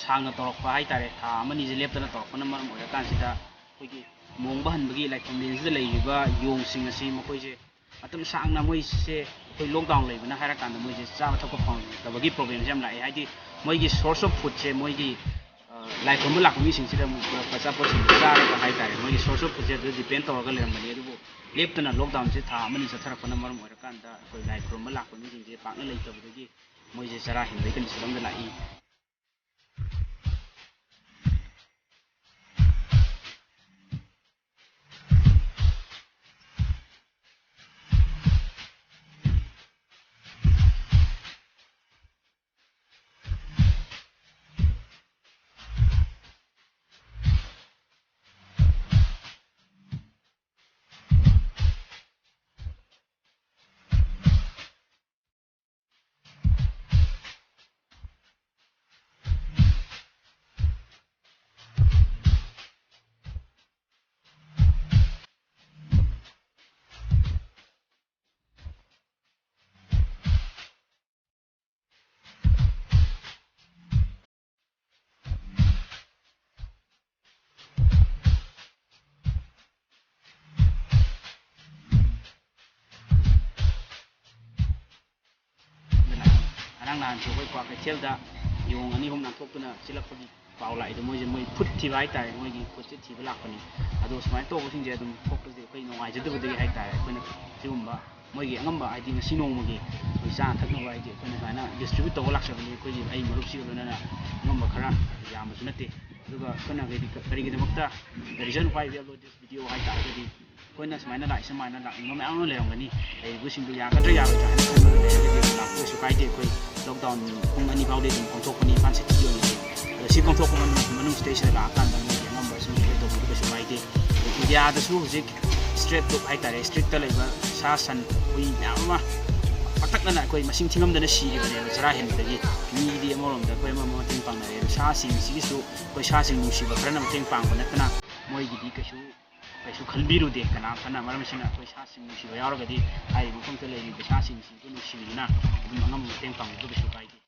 सांगना तौरक्पा हाइतारे था अमनी जे लेप्तना तौरक्पना मरम ओइरकानसिदा अखोइगी मोंगबा हनबगी लाइखोमलेंसिदा लेइबा योंगसिंग असि मखोइजे अतम सांगना मोइसे अखोइ लॉकडाउन लेबना हाइराकानदा मोइजे चाबा थक्पा फंगदबगी प्रॉब्लम जाम लाइ हाइदि मोइगी सोर्स ऑफ फूड से मोइगी लाइखोम लाखो मिसिंगसिदा अचापोतसिंग चारगा हाइतारे मोइगी सोर्स ऑफ फूड से डिपेंड तौरगा लेरमबनी अदुबो लेप्तना लॉकडाउन से था अमनी चथरकपना मरम ओइरकानदा अखोइ लाइखोम लाखो मिसिंगसे पाकना लेइतबदगी मोइजे चरा हिंबई कंडिसनमदा लाइ नान सोई क्वा कैथेलदा योंग अनी हम नाथोक्तुना चिलक्पगी पाउ लाइदो मोइजे मोइ फुट थिबा हाइतारे मोइगी फुटसे थिबा लाक्पनी अदो सुमाइ तोबसिंजे अदुम थोक्तजे अखोइ नोंगाइजदबदगी हाइतारे अखोइना सिगुम्बा मोइगी अंगम्बा आइदि ngasi नोंगमगी अखोइ चा थक्नबा आइदि अखोइना सुमाइना डिस्ट्रिब्यूट तौबा लाक्सबनी अखोइगी अइ मरुपसिग लोनना अंगम्बा खरा यामबसु नते अदुगा अखोइना करिगिदमक्ता the reason why we upload this video हाइतारे अखोइना सुमाइना लाइ समाइना लाक्निंगो मयाम अमा लेरमगनी लेरिबसिंदु यागद्रा यारोइद्रा हाइना खनबा लेरगदि लाक्पसु काइदे अखोइ लॉकडाउन पुंग अनि फाउदे दुम कंथोकपनी पानसिटी ओनि सि कंथोकपन मनुंग स्टेशन लाकान मोइगी अंगम्बा सुम लेदोबदि कइसु काइदे इंडियादसु हुजिक स्ट्रेट टॉप हाइतारे स्ट्रिक्ट लेबा सा सन हुई मयाम अमा पटकना अखोइ मसिंग थिंगमदना सिरिबने चरा हेनबदगी मीदी अमरोमदा अखोइ अमा मतेंग पांगनारे सा सिंग सिगिसु अखोइ सा सिंग नुसिबा खरना मतेंग पांगबा नतना मोइगिदि कइसु खलबिरुदे कना फना मरमसिना अखोइ सा सिंग नुसिबा यावरगदि हाइ मफंगता लेरिबा सा सिंग सिंगु नुसिबिना अदुम अंगम मतेंग पांगबा कइसु काइदे